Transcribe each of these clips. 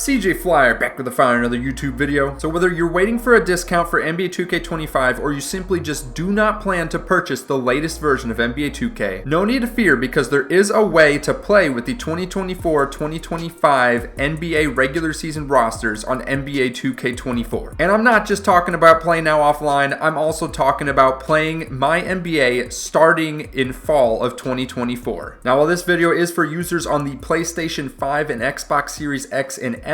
CJ Flyer back with another YouTube video. So whether you're waiting for a discount for NBA 2K25 or you simply just do not plan to purchase the latest version of NBA 2K, no need to fear because there is a way to play with the 2024-2025 NBA regular season rosters on NBA 2K24. And I'm not just talking about Play Now offline, I'm also talking about playing MyNBA starting in fall of 2024. Now while this video is for users on the PlayStation 5 and Xbox Series X and S,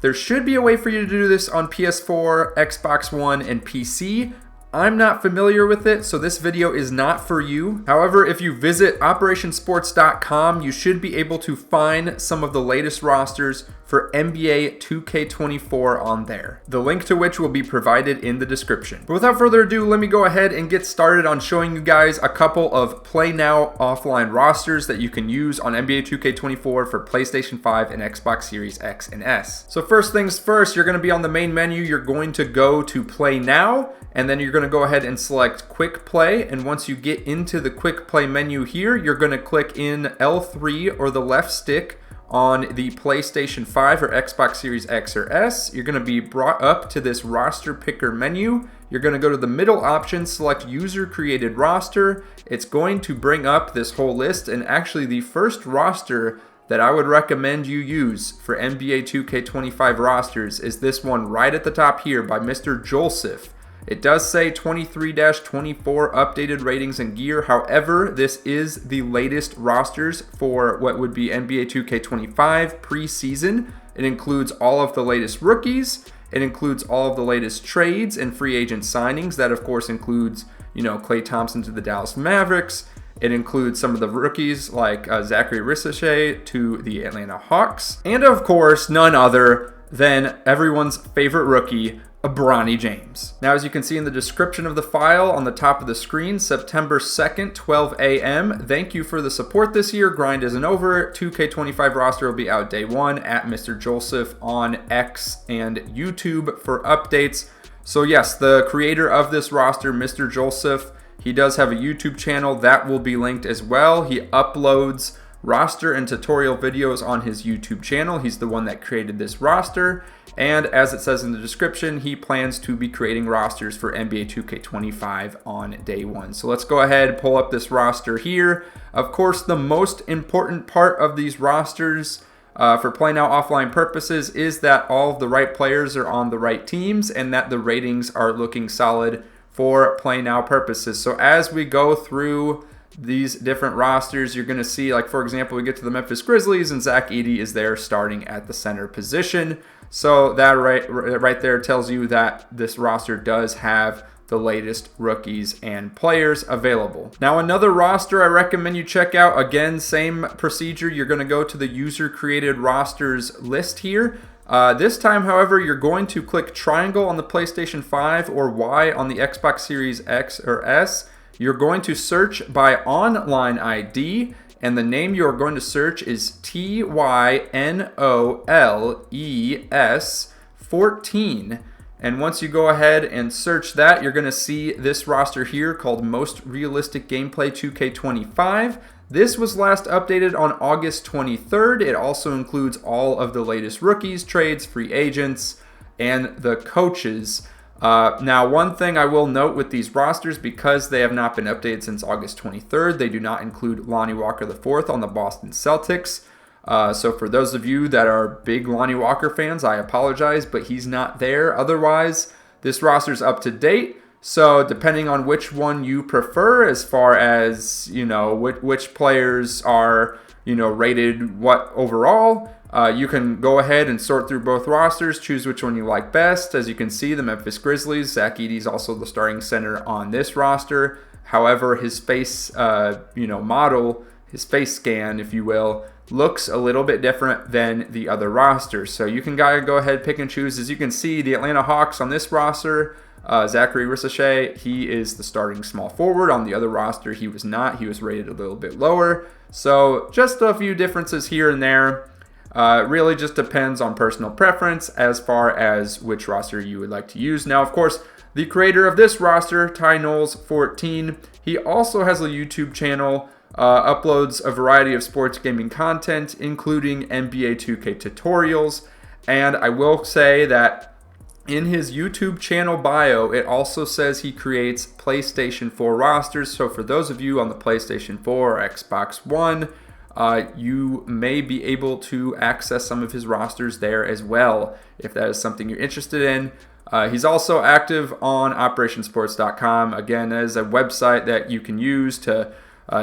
there should be a way for you to do this on PS4, Xbox One, and PC. I'm not familiar with it, so this video is not for you. However, if you visit operationsports.com, you should be able to find some of the latest rosters for NBA 2K24 on there, the link to which will be provided in the description. But without further ado, let me go ahead and get started on showing you guys a couple of Play Now offline rosters that you can use on NBA 2K24 for PlayStation 5 and Xbox Series X and S. So first things first, you're going to be on the main menu. You're going to go to Play Now, and then you're going to go ahead and select Quick Play. And once you get into the Quick Play menu here, you're going to click in L3 or the left stick on the PlayStation 5 or Xbox Series X or S. You're going to be brought up to this roster picker menu. You're going to go to the middle option, select user created roster. It's going to bring up this whole list, and actually the first roster that I would recommend you use for NBA 2K25 rosters is this one right at the top here by mrjoelseph. It does say 23-24 updated ratings and gear. However, this is the latest rosters for what would be NBA 2K25 preseason. It includes all of the latest rookies. It includes all of the latest trades and free agent signings. That, of course, includes, Klay Thompson to the Dallas Mavericks. It includes some of the rookies like Zachary Ricochet to the Atlanta Hawks. And, of course, none other than everyone's favorite rookie, Bronny James. Now, as you can see in the description of the file on the top of the screen, September 2nd, 12 a.m. Thank you for the support this year. Grind isn't over. 2K25 roster will be out day one at mrjoelseph on X and YouTube for updates. So yes, the creator of this roster, mrjoelseph, he does have a YouTube channel that will be linked as well. He uploads roster and tutorial videos on his YouTube channel. He's the one that created this roster. And as it says in the description, he plans to be creating rosters for NBA 2K25 on day one. So let's go ahead and pull up this roster here. Of course, the most important part of these rosters for Play Now offline purposes is that all of the right players are on the right teams and that the ratings are looking solid for Play Now purposes. So as we go through these different rosters, you're going to see, like, for example, we get to the Memphis Grizzlies and Zach Edey is there starting at the center position. So that right there tells you that this roster does have the latest rookies and players available. Now, another roster I recommend you check out, again, same procedure. You're going to go to the user created rosters list here. This time, however, you're going to click triangle on the PlayStation 5 or Y on the Xbox Series X or S. You're going to search by online ID, and the name you're going to search is TYNOLES14. And once you go ahead and search that, you're going to see this roster here called Most Realistic Gameplay 2K25. This was last updated on August 23rd. It also includes all of the latest rookies, trades, free agents, and the coaches. Now, one thing I will note with these rosters, because they have not been updated since August 23rd, they do not include Lonnie Walker IV on the Boston Celtics. So for those of you that are big Lonnie Walker fans, I apologize, but he's not there. Otherwise, this roster's up to date. So depending on which one you prefer, as far as, which players are, rated what overall, you can go ahead and sort through both rosters, choose which one you like best. As you can see, the Memphis Grizzlies, Zach Edey is also the starting center on this roster. However, his face, model, his face scan, if you will, looks a little bit different than the other rosters. So you can go ahead, pick and choose. As you can see, the Atlanta Hawks on this roster, Zachary Ricochet, he is the starting small forward. On the other roster, he was not. He was rated a little bit lower. So just a few differences here and there. Really just depends on personal preference as far as which roster you would like to use. Now, of course, the creator of this roster, TYNOLES14, he also has a YouTube channel uploads a variety of sports gaming content, including NBA 2K tutorials, And I will say that in his YouTube channel bio, it also says he creates PlayStation 4 rosters. So for those of you on the PlayStation 4 or Xbox One, you may be able to access some of his rosters there as well, if that is something you're interested in. He's also active on operationsports.com. Again, that is a website that you can use to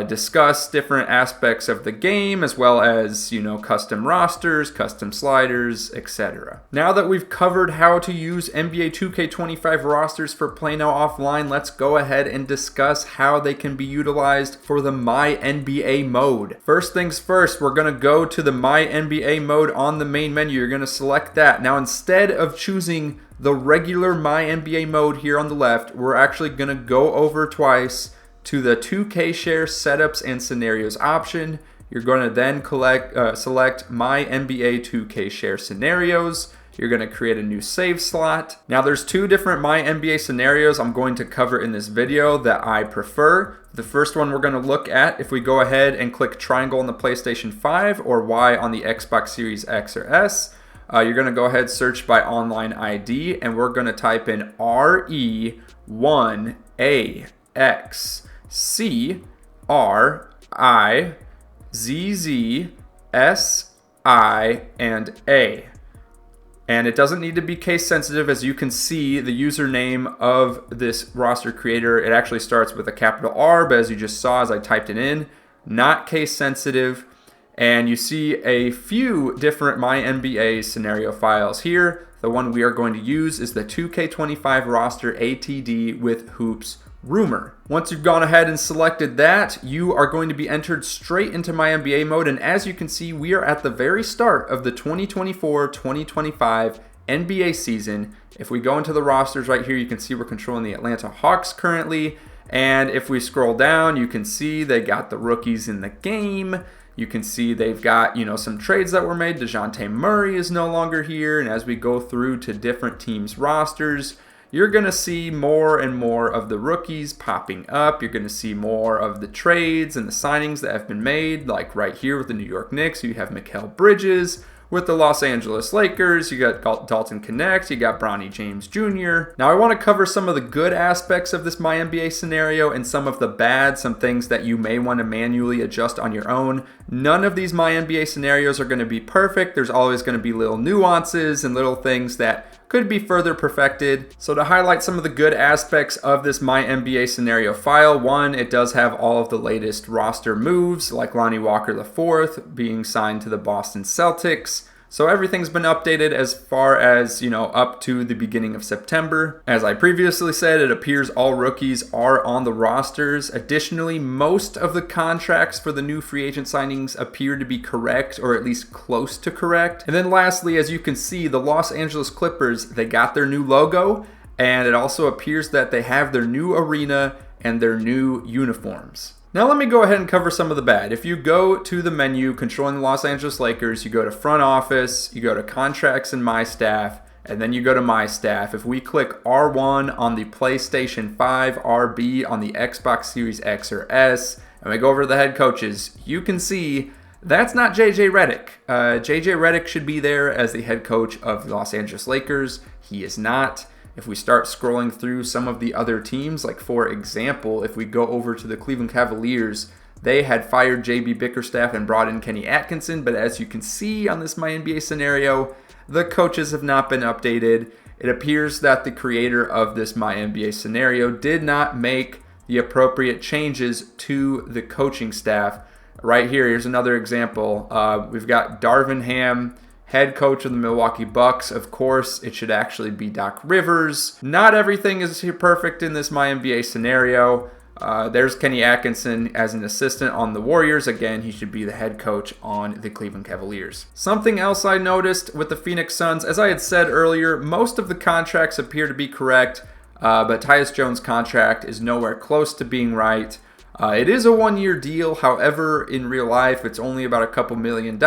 discuss different aspects of the game, as well as, custom rosters, custom sliders, etc. Now that we've covered how to use NBA 2K25 rosters for Play Now Offline, let's go ahead and discuss how they can be utilized for the MyNBA mode. First things first, we're going to go to the MyNBA mode on the main menu. You're going to select that. Now, instead of choosing the regular MyNBA mode here on the left, we're actually going to go over twice to the 2K Share Setups and Scenarios option. You're going to then select MyNBA 2K Share Scenarios. You're going to create a new save slot. Now there's two different MyNBA scenarios I'm going to cover in this video that I prefer. The first one we're going to look at, if we go ahead and click triangle on the PlayStation 5 or Y on the Xbox Series X or S, you're going to go ahead, search by online ID, and we're going to type in RE1AXCRIZZSI and A. And it doesn't need to be case sensitive. As you can see, the username of this roster creator, it actually starts with a capital R, but as you just saw as I typed it in, not case sensitive. And you see a few different MyNBA scenario files here. The one we are going to use is the 2K25 roster ATD with hoops rumor. Once you've gone ahead and selected that, you are going to be entered straight into MyNBA mode. And as you can see, we are at the very start of the 2024-2025 NBA season. If we go into the rosters right here, you can see we're controlling the Atlanta Hawks currently. And if we scroll down, you can see they got the rookies in the game. You can see they've got, some trades that were made. DeJounte Murray is no longer here. And as we go through to different teams' rosters, you're going to see more and more of the rookies popping up. You're going to see more of the trades and the signings that have been made, like right here with the New York Knicks. You have Mikal Bridges. With the Los Angeles Lakers, you got Dalton Knecht, you got Bronny James Jr. Now I want to cover some of the good aspects of this MyNBA scenario and some of the bad, some things that you may want to manually adjust on your own. None of these MyNBA scenarios are going to be perfect. There's always going to be little nuances and little things that could be further perfected. So to highlight some of the good aspects of this MyNBA scenario file, one, it does have all of the latest roster moves, like Lonnie Walker IV being signed to the Boston Celtics. So everything's been updated as far as, up to the beginning of September. As I previously said, it appears all rookies are on the rosters. Additionally, most of the contracts for the new free agent signings appear to be correct, or at least close to correct. And then lastly, as you can see, the Los Angeles Clippers, they got their new logo, and it also appears that they have their new arena and their new uniforms. Now let me go ahead and cover some of the bad. If you go to the menu controlling the Los Angeles Lakers, you go to front office, you go to contracts and my staff, and then you go to my staff. If we click R1 on the PlayStation 5, RB on the Xbox Series X or S, and we go over to the head coaches, you can see that's not JJ Redick. JJ Redick should be there as the head coach of the Los Angeles Lakers. He is not. If we start scrolling through some of the other teams, like for example, if we go over to the Cleveland Cavaliers, they had fired JB Bickerstaff and brought in Kenny Atkinson, but as you can see on this MyNBA scenario, the coaches have not been updated. It appears that the creator of this MyNBA scenario did not make the appropriate changes to the coaching staff. Right here, here's another example. We've got Darvin Ham, head coach of the Milwaukee Bucks. Of course, it should actually be Doc Rivers. Not everything is perfect in this MyNBA scenario. There's Kenny Atkinson as an assistant on the Warriors. Again, he should be the head coach on the Cleveland Cavaliers. Something else I noticed with the Phoenix Suns, as I had said earlier, most of the contracts appear to be correct, but Tyus Jones' contract is nowhere close to being right. It is a one-year deal. However, in real life, it's only about a couple $1 million,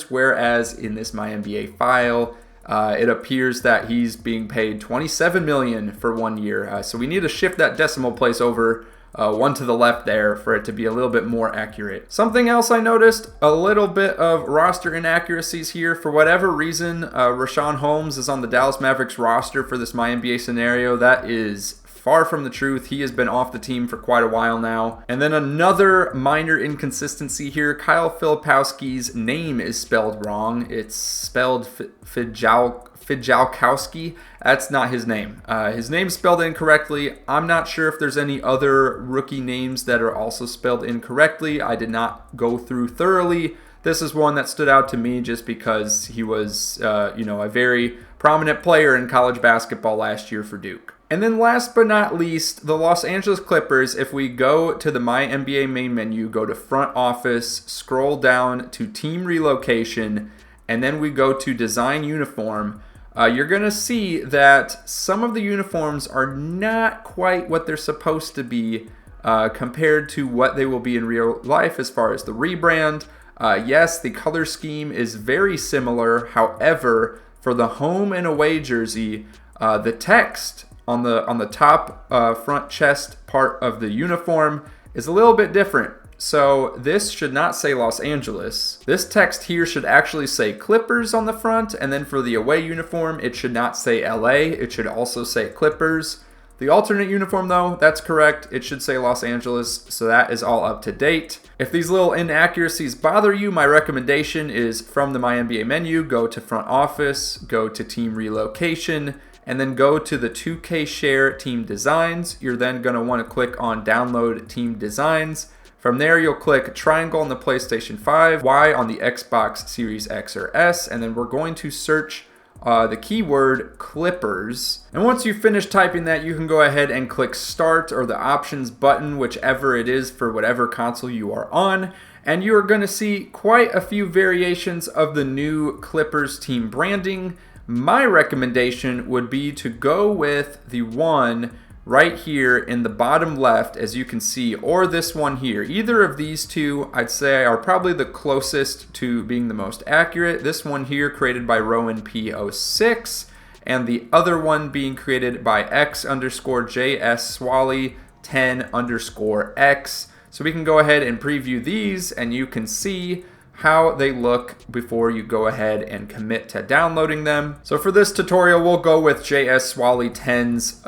whereas in this MyNBA file, it appears that he's being paid $27 million for 1 year. So we need to shift that decimal place over. one to the left there for it to be a little bit more accurate. Something else I noticed, a little bit of roster inaccuracies here. For whatever reason, Rashawn Holmes is on the Dallas Mavericks roster for this MyNBA scenario. That is far from the truth. He has been off the team for quite a while now. And then another minor inconsistency here. Kyle Filipowski's name is spelled wrong. It's spelled Fijalkowski. That's not his name. His name's spelled incorrectly. I'm not sure if there's any other rookie names that are also spelled incorrectly. I did not go through thoroughly. This is one that stood out to me just because he was, a very prominent player in college basketball last year for Duke. And then last but not least, the Los Angeles Clippers. If we go to the MyNBA main menu, go to front office, scroll down to team relocation, and then we go to design uniform, you're going to see that some of the uniforms are not quite what they're supposed to be compared to what they will be in real life as far as the rebrand. Yes, the color scheme is very similar. However, for the home and away jersey, the text on the top front chest part of the uniform is a little bit different. So this should not say Los Angeles. This text here should actually say Clippers on the front, and then for the away uniform, it should not say LA. It should also say Clippers. The alternate uniform, though, that's correct. It should say Los Angeles, so that is all up to date. If these little inaccuracies bother you, my recommendation is from the MyNBA menu, go to front office, go to team relocation, and then go to the 2K Share Team Designs. You're then going to want to click on Download Team Designs. From there, you'll click triangle on the PlayStation 5, Y on the Xbox Series X or S, and then we're going to search the keyword Clippers. And once you finish typing that, you can go ahead and click Start or the Options button, whichever it is for whatever console you are on. And you are going to see quite a few variations of the new Clippers team branding. My recommendation would be to go with the one right here in the bottom left, as you can see, or this one here. Either of these two, I'd say, are probably the closest to being the most accurate. This one here created by Rowan P06, and the other one being created by X_JS Swally 10_X. So we can go ahead and preview these, and you can see how they look before you go ahead and commit to downloading them. So for this tutorial, we'll go with JS Swally 10's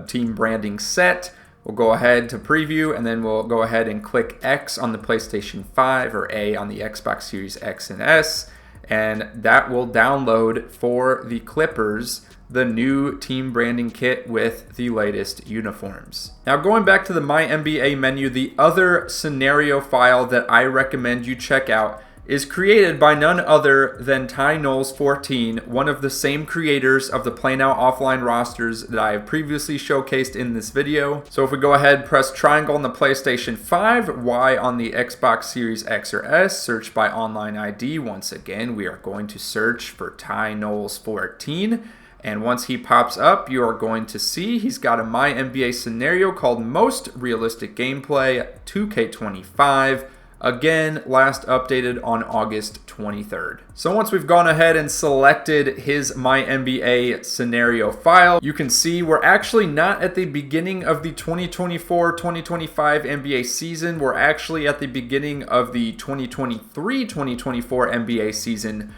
team branding set. We'll go ahead to preview, and then we'll go ahead and click X on the PlayStation 5 or A on the Xbox Series X and S, and that will download for the Clippers the new team branding kit with the latest uniforms. Now going back to the MyNBA menu, the other scenario file that I recommend you check out is created by none other than Ty Knowles 14, one of the same creators of the Play Now offline rosters that I have previously showcased in this video. So if we go ahead, press triangle on the PlayStation 5, Y on the Xbox Series X or S, search by online ID. Once again, we are going to search for Ty Knowles 14. And once he pops up, you are going to see he's got a MyNBA scenario called Most Realistic Gameplay 2K25. Again, last updated on August 23rd. So once we've gone ahead and selected his MyNBA scenario file, you can see we're actually not at the beginning of the 2024-2025 NBA season. We're actually at the beginning of the 2023-2024 NBA season.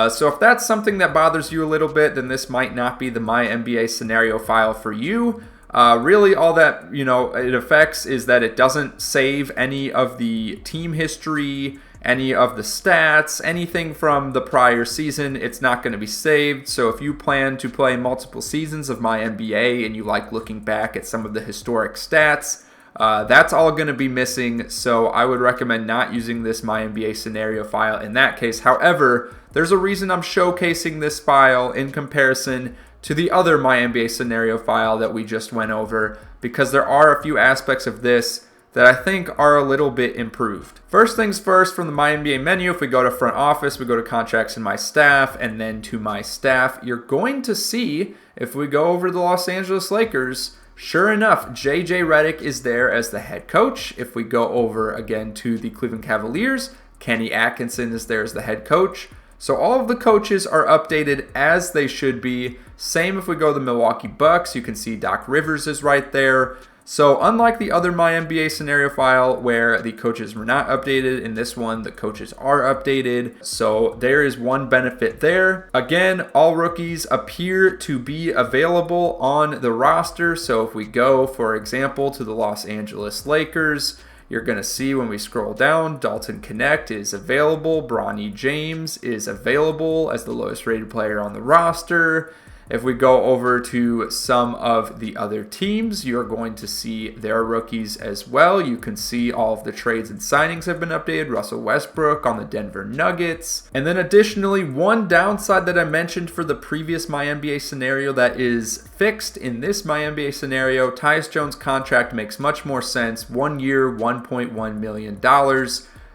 So if that's something that bothers you a little bit, then this might not be the MyNBA scenario file for you. Really all that it affects is that it doesn't save any of the team history, any of the stats, anything from the prior season. It's not going to be saved. So if you plan to play multiple seasons of MyNBA and you like looking back at some of the historic stats, that's all going to be missing. So I would recommend not using this MyNBA scenario file in that case. However, there's a reason I'm showcasing this file in comparison to the other MyNBA scenario file that we just went over, because there are a few aspects of this that I think are a little bit improved. First things first, from the MyNBA menu, if we go to front office, we go to contracts and my staff, and then to my staff, you're going to see, if we go over the Los Angeles Lakers, sure enough, JJ Redick is there as the head coach. If we go over again to the Cleveland Cavaliers, Kenny Atkinson is there as the head coach. So all of the coaches are updated as they should be. Same if we go to the Milwaukee Bucks, you can see Doc Rivers is right there. So unlike the other MyNBA scenario file where the coaches were not updated, in this one the coaches are updated. So there is one benefit there. Again, all rookies appear to be available on the roster. So if we go, for example, to the Los Angeles Lakers, you're going to see when we scroll down, Dalton Knecht is available. Bronny James is available as the lowest rated player on the roster. If we go over to some of the other teams, you're going to see their rookies as well. You can see all of the trades and signings have been updated. Russell Westbrook on the Denver Nuggets. And then additionally, one downside that I mentioned for the previous MyNBA scenario that is fixed in this MyNBA scenario, Tyus Jones' contract makes much more sense. 1 year, $1.1 million.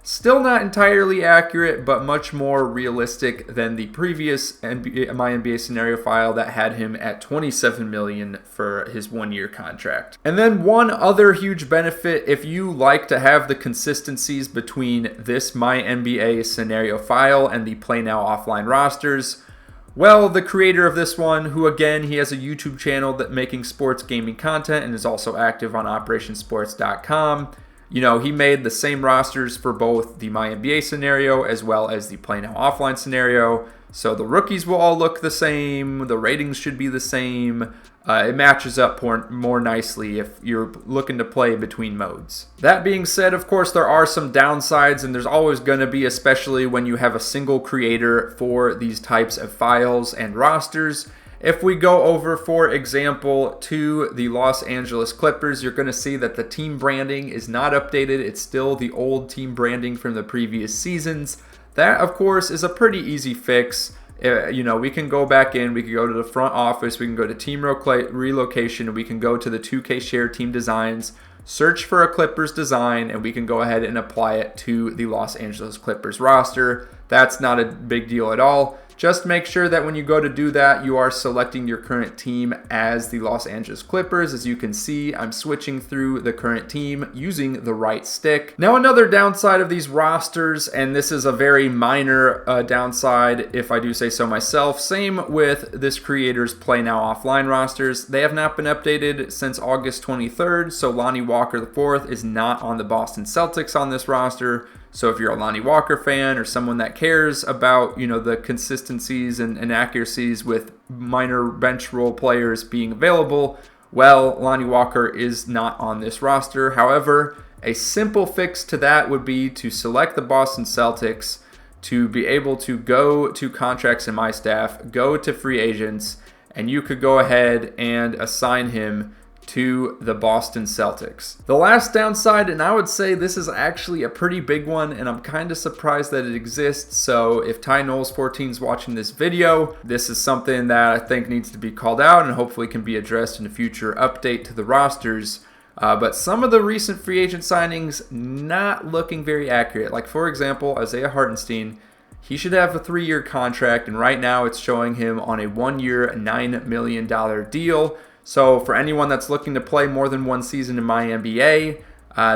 Still not entirely accurate, but much more realistic than the previous MyNBA scenario file that had him at $27 million for his 1 year contract. And then one other huge benefit, if you like to have the consistencies between this MyNBA scenario file and the Play Now offline rosters, well, the creator of this one, who again, he has a YouTube channel that making sports gaming content and is also active on operationsports.com. You know, he made the same rosters for both the MyNBA scenario as well as the Play Now offline scenario. So the rookies will all look the same. The ratings should be the same. It matches up more nicely if you're looking to play between modes. That being said, of course, there are some downsides, and there's always going to be, especially when you have a single creator for these types of files and rosters. If we go over, for example, to the Los Angeles Clippers, you're going to see that the team branding is not updated. It's still the old team branding from the previous seasons. That, of course, is a pretty easy fix. You know, we can go back in, we can go to the front office, we can go to team relocation, and we can go to the 2K Share team designs, search for a Clippers design, and we can go ahead and apply it to the Los Angeles Clippers roster. That's not a big deal at all. Just make sure that when you go to do that, you are selecting your current team as the Los Angeles Clippers. As you can see, I'm switching through the current team using the right stick. Now, another downside of these rosters, and this is a very minor downside if I do say so myself, same with this creator's Play Now offline rosters. They have not been updated since August 23rd, so Lonnie Walker IV is not on the Boston Celtics on this roster. So if you're a Lonnie Walker fan or someone that cares about, you know, the consistencies and accuracies with minor bench role players being available, well, Lonnie Walker is not on this roster. However, a simple fix to that would be to select the Boston Celtics, to be able to go to contracts in my staff, go to free agents, and you could go ahead and assign him to the Boston Celtics. The last downside, and I would say this is actually a pretty big one, and I'm kind of surprised that it exists, so if Ty Knowles 14 is watching this video, this is something that I think needs to be called out and hopefully can be addressed in a future update to the rosters. But some of the recent free agent signings not looking very accurate. Like, for example, Isaiah Hartenstein, he should have a 3-year contract, and right now it's showing him on a 1-year, $9 million deal. So for anyone that's looking to play more than one season in MyNBA,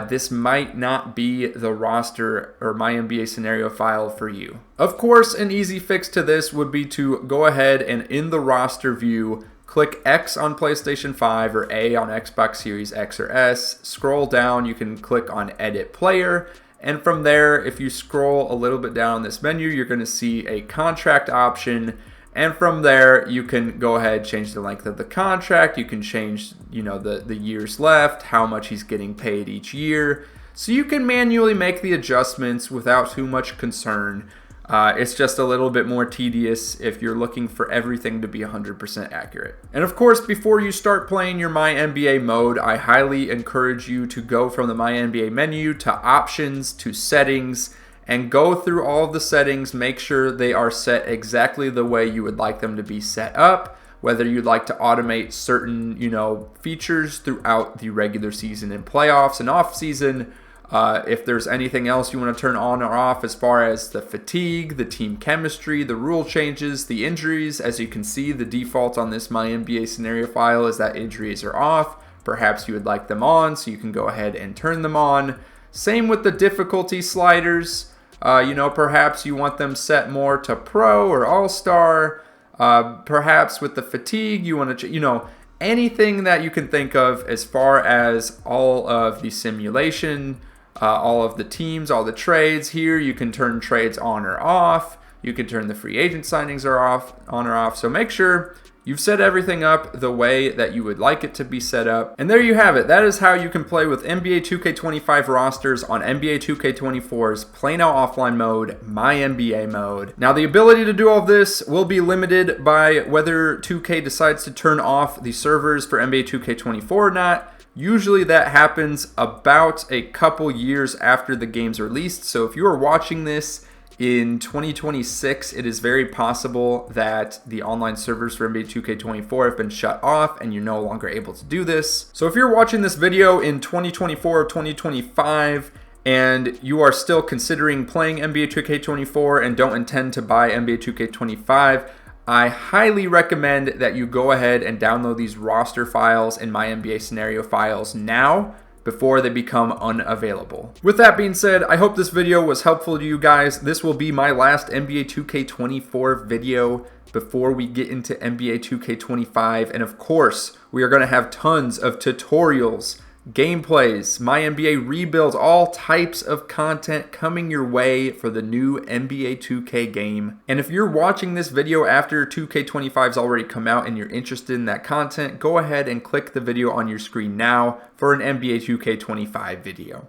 this might not be the roster or MyNBA scenario file for you. Of course, an easy fix to this would be to go ahead and in the roster view, click X on PlayStation 5 or A on Xbox Series X or S. Scroll down, you can click on Edit Player. And from there, if you scroll a little bit down this menu, you're going to see a contract option. And from there, you can go ahead, change the length of the contract. You can change, you know, the years left, how much he's getting paid each year. So you can manually make the adjustments without too much concern. It's just a little bit more tedious if you're looking for everything to be 100% accurate. And of course, before you start playing your MyNBA mode, I highly encourage you to go from the MyNBA menu to options to settings and go through all of the settings, make sure they are set exactly the way you would like them to be set up, whether you'd like to automate certain, you know, features throughout the regular season and playoffs and off season. If there's anything else you want to turn on or off as far as the fatigue, the team chemistry, the rule changes, the injuries. As you can see, the default on this MyNBA scenario file is that injuries are off. Perhaps you would like them on, so you can go ahead and turn them on. Same with the difficulty sliders. You know, perhaps you want them set more to pro or all-star. Perhaps with the fatigue, you want to, you know, anything that you can think of as far as all of the simulation, all of the teams, all the trades. Here you can turn trades on or off. You can turn the free agent signings on or off. So make sure you've set everything up the way that you would like it to be set up. And there you have it. That is how you can play with NBA 2K25 rosters on NBA 2K24's Play Now Offline mode, MyNBA mode. Now, the ability to do all of this will be limited by whether 2K decides to turn off the servers for NBA 2K24 or not. Usually that happens about a couple years after the game's released. So if you are watching this in 2026, it is very possible that the online servers for NBA 2K24 have been shut off and you're no longer able to do this. So if you're watching this video in 2024 or 2025 and you are still considering playing NBA 2K24 and don't intend to buy NBA 2K25, I highly recommend that you go ahead and download these roster files and MyNBA scenario files now before they become unavailable. With that being said, I hope this video was helpful to you guys. This will be my last NBA 2K24 video before we get into NBA 2K25. And of course, we are going to have tons of tutorials, gameplays, MyNBA rebuilds, all types of content coming your way for the new NBA 2K game. And if you're watching this video after 2K25's already come out and you're interested in that content, go ahead and click the video on your screen now for an NBA 2K25 video.